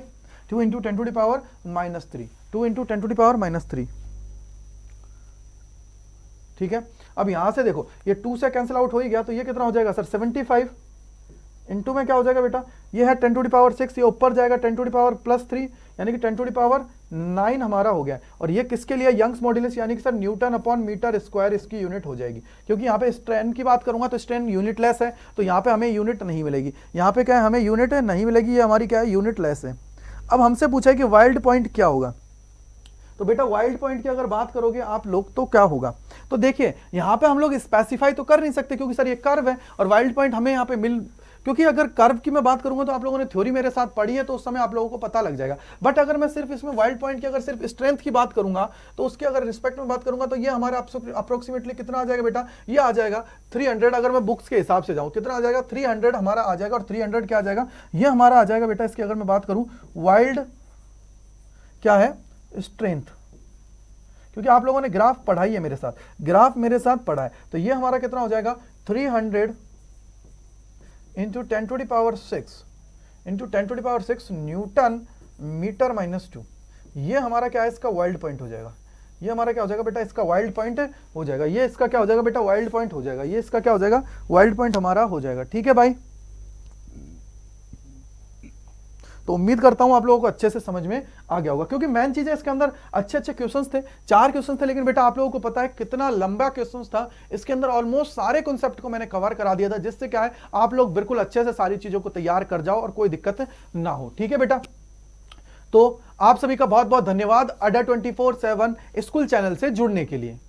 2 into 10 to the power -3, 2 into 10 to the power -3, ठीक है। अब यहां से देखो ये 2 से कैंसिल आउट हो ही गया, तो ये कितना हो जाएगा सर 75 इंटू में क्या हो जाएगा बेटा, ये है 10 टू द पावर 6, ये ऊपर जाएगा 10 टू द पावर +3, यानी कि 10 टू द पावर 9 हमारा हो गया। और ये किसके लिए यंग्स मॉड्यूलस, यानी कि sir newton upon metre square इसकी यूनिट हो जाएगी, क्योंकि यहाँ पे स्ट्रेन की बात करूंगा तो स्ट्रेन यूनिट लेस है, तो यहाँ पे हमें यूनिट नहीं मिलेगी, यहाँ पे क्या है हमें यूनिट नहीं मिलेगी, ये हमारी क्या है यूनिट लेस है। अब हमसे पूछा है कि वाइल्ड पॉइंट क्या होगा, तो बेटा वाइल्ड पॉइंट की अगर बात करोगे आप लोग तो क्या होगा, तो देखिए यहाँ पे हम लोग स्पेसिफाई तो कर नहीं सकते, क्योंकि सर ये कर्व है, और वाइल्ड पॉइंट हमें यहाँ पे क्योंकि अगर कर्व की मैं बात करूंगा तो आप लोगों ने थ्योरी मेरे साथ पढ़ी है, तो उस समय आप लोगों को पता लग जाएगा। बट अगर मैं सिर्फ इसमें वाइल्ड पॉइंट की अगर सिर्फ स्ट्रेंथ की बात करूंगा, तो उसके अगर रिस्पेक्ट में बात करूंगा, तो ये हमारा अप्रोक्सीमेटली कितना आ जाएगा बेटा, ये आ जाएगा 300, अगर मैं बुक्स के हिसाब से जाऊं कितना आ जाएगा 300 हमारा आ जाएगा, और 300 क्या आ जाएगा, ये हमारा आ जाएगा बेटा इसकी अगर मैं बात करूं वाइल्ड क्या है स्ट्रेंथ, क्योंकि आप लोगों ने ग्राफ पढ़ाई है मेरे साथ, ग्राफ मेरे साथ पढ़ा है, तो ये हमारा कितना हो जाएगा 300 into 10 to the power 6 into 10 to the power 6 newton metre -2, ये हमारा क्या है इसका वाइल्ड पॉइंट हो जाएगा, ये हमारा क्या हो जाएगा बेटा इसका वाइल्ड पॉइंट हो जाएगा, ये इसका क्या हो जाएगा बेटा वाइल्ड पॉइंट हो जाएगा, ये इसका क्या हो जाएगा वाइल्ड पॉइंट हमारा हो जाएगा, ठीक है भाई। तो उम्मीद करता हूं आप लोगों को अच्छे से समझ में आ गया होगा, क्योंकि मेन चीज है इसके अंदर अच्छे अच्छे क्वेश्चंस थे, 4 क्वेश्चंस थे, लेकिन बेटा आप लोगों को पता है कितना लंबा क्वेश्चंस था, इसके अंदर ऑलमोस्ट सारे कॉन्सेप्ट को मैंने कवर करा दिया था, जिससे क्या है आप लोग बिल्कुल अच्छे से सारी चीजों को तैयार कर जाओ और कोई दिक्कत ना हो, ठीक है बेटा। तो आप सभी का बहुत बहुत धन्यवाद अड्डा 24/7 स्कूल चैनल से जुड़ने के लिए।